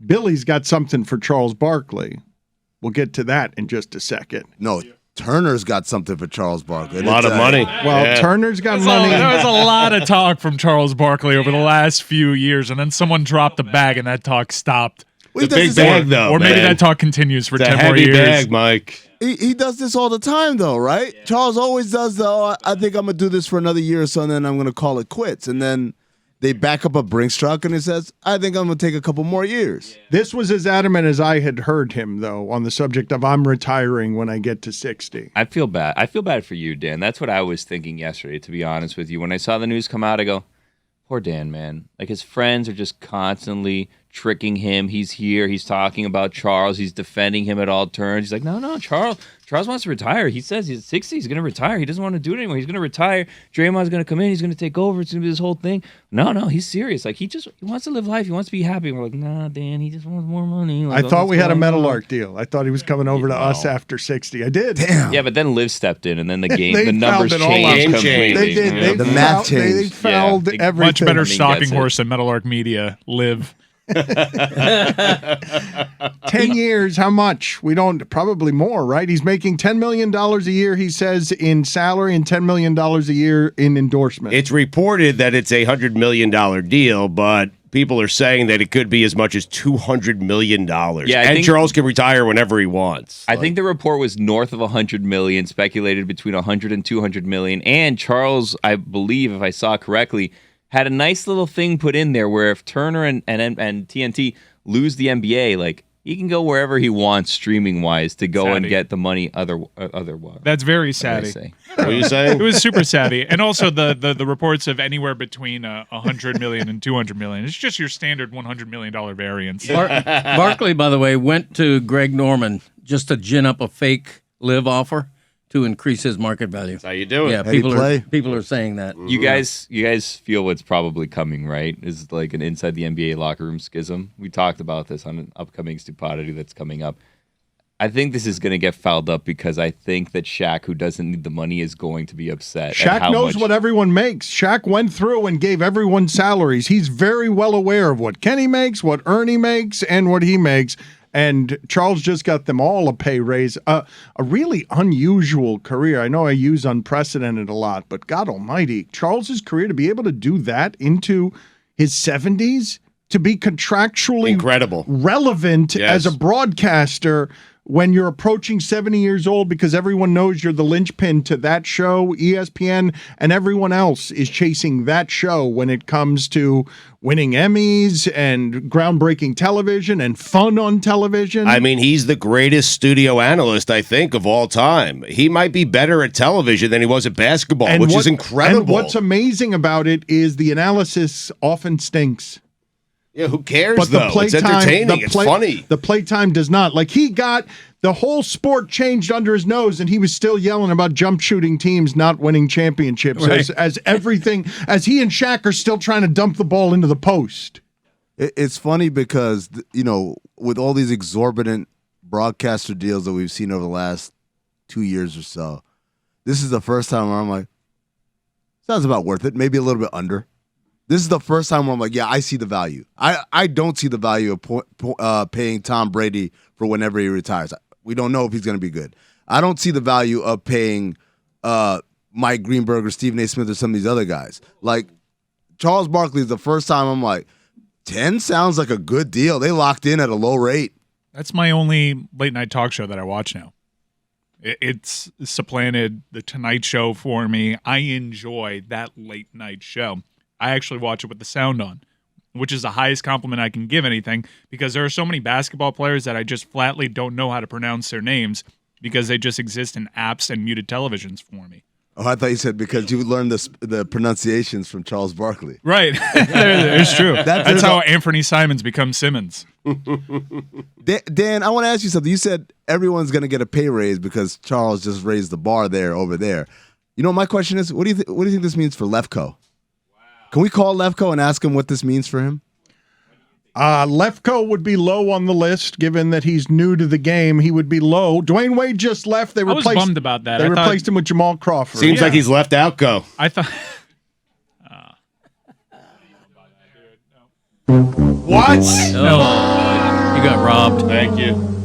Billy's got something for Charles Barkley. We'll get to that in just a second. No, Turner's got something for Charles Barkley. A lot of money. Well, Turner's got money. There was a lot of talk from Charles Barkley over the last few years, and then someone dropped the bag, and that talk stopped. Well, the big bag, though, or maybe man. that talk continues for It's 10 a more heavy years. bag, Mike. He does this all the time, though, right? Yeah. Charles always does, though. I think I'm going to do this for another year or so, and then I'm going to call it quits. And then they back up a Brinks truck, and he says, I think I'm going to take a couple more years. This was as adamant as I had heard him, though, on the subject of I'm retiring when I get to 60. I feel bad. I feel bad for you, Dan. That's what I was thinking yesterday, to be honest with you. When I saw the news come out, I go, poor Dan, man. Like, his friends are just constantly tricking him. He's here. He's talking about Charles. He's defending him at all turns. He's like, no, Charles wants to retire. He says he's 60. He's going to retire. He doesn't want to do it anymore. He's going to retire. Draymond's going to come in. He's going to take over. It's going to be this whole thing. No, he's serious. Like, he wants to live life. He wants to be happy. And we're like, nah, Dan, he just wants more money. Like, I thought we had a Metal Arc deal. I thought he was coming over to us after 60. I did. Damn. Yeah, but then Liv stepped in, and then the They numbers fouled it all changed out. completely. They did. The math They changed. fouled Yeah. everything. Much better stalking gets it. horse than Metal Arc Media. Live. 10 years, how much? We don't, probably more, right? He's making $10 million a year, he says, in salary and $10 million a year in endorsement. It's reported that it's a $100 million deal, but people are saying that it could be as much as $200 million. Yeah, and Charles can retire whenever he wants. I think the report was north of 100 million, speculated between 100 and 200 million. And Charles, I believe, if I saw correctly, had a nice little thing put in there where if Turner and TNT lose the NBA, like, he can go wherever he wants streaming wise to go and get the money otherwise. That's very savvy. What are you saying? It was super savvy. And also the reports of anywhere between 100 million and 200 million. It's just your standard $100 million variance. Barkley, by the way, went to Greg Norman just to gin up a fake live offer to increase his market value. That's how you do it. Yeah, people are saying that. You guys feel what's probably coming, right? Is like an inside the NBA locker room schism. We talked about this on an upcoming Stupidity that's coming up. I think this is going to get fouled up because I think that Shaq, who doesn't need the money, is going to be upset. Shaq knows what everyone makes. Shaq went through and gave everyone salaries. He's very well aware of what Kenny makes, what Ernie makes, and what he makes. And Charles just got them all a pay raise. A really unusual career. I know I use unprecedented a lot, but God almighty, Charles's career to be able to do that into his 70s, to be contractually incredible relevant as a broadcaster when you're approaching 70 years old, because everyone knows you're the linchpin to that show, ESPN, and everyone else is chasing that show when it comes to winning Emmys and groundbreaking television and fun on television. I mean, he's the greatest studio analyst, I think, of all time. He might be better at television than he was at basketball, which is incredible. And what's amazing about it is the analysis often stinks. Yeah, who cares, but though? It's entertaining. It's funny. The playtime does not. Like, he got the whole sport changed under his nose, and he was still yelling about jump shooting teams not winning championships as everything, as he and Shaq are still trying to dump the ball into the post. It's funny because, you know, with all these exorbitant broadcaster deals that we've seen over the last 2 years or so, this is the first time where I'm like, sounds about worth it, maybe a little bit under. This is the first time where I'm like, yeah, I see the value. I don't see the value of paying Tom Brady for whenever he retires. We don't know if he's going to be good. I don't see the value of paying Mike Greenberg or Stephen A. Smith or some of these other guys. Like, Charles Barkley is the first time I'm like, 10 sounds like a good deal. They locked in at a low rate. That's my only late night talk show that I watch now. It's supplanted The Tonight Show for me. I enjoy that late night show. I actually watch it with the sound on, which is the highest compliment I can give anything, because there are so many basketball players that I just flatly don't know how to pronounce their names because they just exist in apps and muted televisions for me. Oh, I thought you said because you learned the pronunciations from Charles Barkley. Right. It's true. That's how Anthony Simons becomes Simmons. Dan, I want to ask you something. You said everyone's going to get a pay raise because Charles just raised the bar over there. You know, my question is, what do you think this means for Lefko? Can we call Lefko and ask him what this means for him? Lefko would be low on the list, given that he's new to the game. He would be low. Dwayne Wade just left. I was bummed about that. They replaced him with Jamal Crawford. Seems like he's left out. Go. I thought. What? No. got robbed. Thank you.